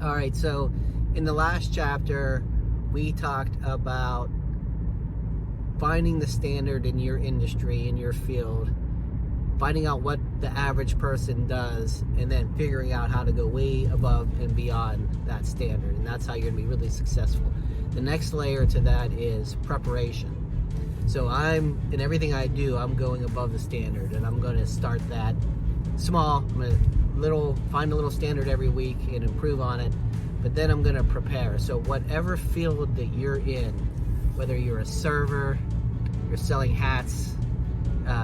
All right, so in the last chapter, we talked about finding the standard in your industry, in your field, finding out what the average person does, and then figuring out how to go way above and beyond that standard. And that's how you're gonna be really successful. The next layer to that is preparation. So in everything I do, I'm going above the standard, and I'm gonna start that small. I'm gonna find a little standard every week and improve on it, but then I'm gonna prepare. So whatever field that you're in, whether you're a server, you're selling hats,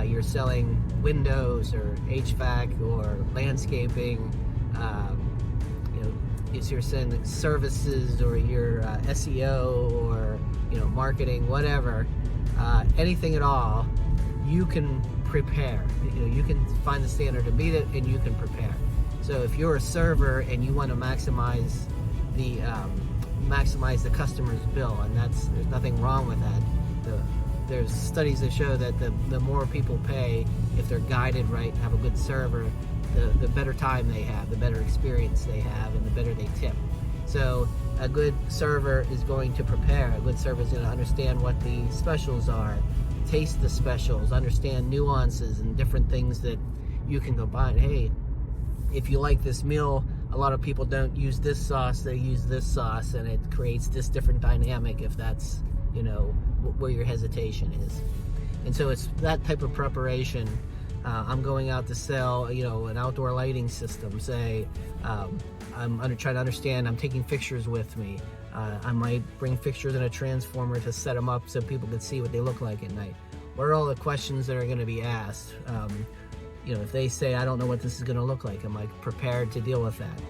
you're selling windows or HVAC or landscaping, if you're selling services or your SEO or marketing, whatever, anything at all, you can prepare. You can find the standard to meet it, and you can prepare. So if you're a server and you want to maximize the customer's bill, and there's nothing wrong with that. There's studies that show that the more people pay, if they're guided right, have a good server, the better time they have, the better experience they have, and the better they tip. So a good server is going to prepare. A good server is going to understand what the specials are, taste the specials, understand nuances and different things that you can combine. Hey, if you like this meal, a lot of people don't use this sauce, they use this sauce, and it creates this different dynamic if that's where your hesitation is. And so it's that type of preparation. I'm going out to sell an outdoor lighting system. Say I'm trying to understand, I'm taking fixtures with me. I might bring fixtures and a transformer to set them up so people can see what they look like at night. What are all the questions that are going to be asked? If they say, I don't know what this is going to look like, am I prepared to deal with that?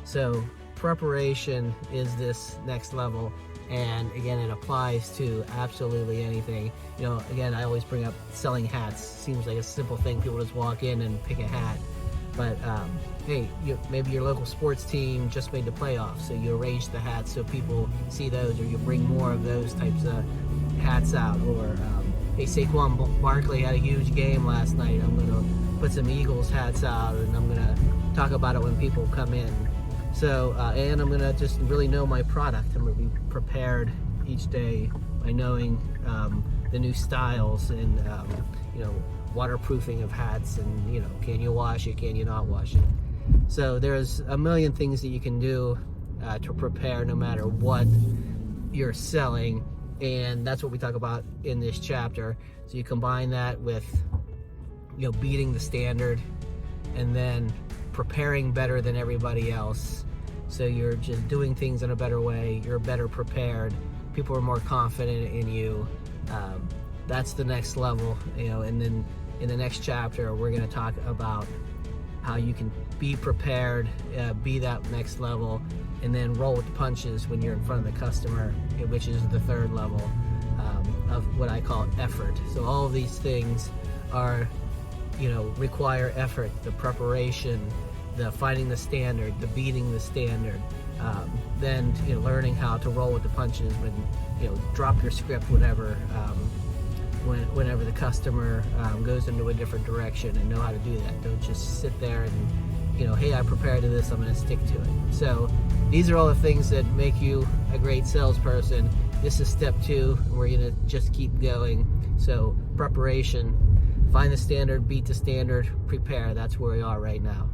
So preparation is this next level. And again, it applies to absolutely anything. Again, I always bring up selling hats. Seems like a simple thing. People just walk in and pick a hat. But hey, maybe your local sports team just made the playoffs, so you arrange the hats so people see those, or you bring more of those types of hats out. Or hey, Saquon Barkley had a huge game last night. I'm gonna put some Eagles hats out, and I'm gonna talk about it when people come in. So, and I'm gonna just really know my product. I'm gonna be prepared each day by knowing the new styles and waterproofing of hats, and can you wash it, can you not wash it. So there's a million things that you can do to prepare no matter what you're selling, and that's what we talk about in this chapter. So you combine that with beating the standard, and then preparing better than everybody else. So you're just doing things in a better way, you're better prepared, people are more confident in you. That's the next level, and then in the next chapter we're going to talk about how you can be prepared, be that next level, and then roll with the punches when you're in front of the customer, which is the third level of what I call effort. So all of these things are require effort: the preparation, the finding the standard, the beating the standard, then learning how to roll with the punches when drop your script whenever the customer goes into a different direction, and know how to do that. Don't just sit there and hey, I prepared to this, I'm going to stick to it. So these are all the things that make you a great salesperson. This is step 2, and we're going to just keep going. So preparation, find the standard, beat the standard, prepare. That's where we are right now.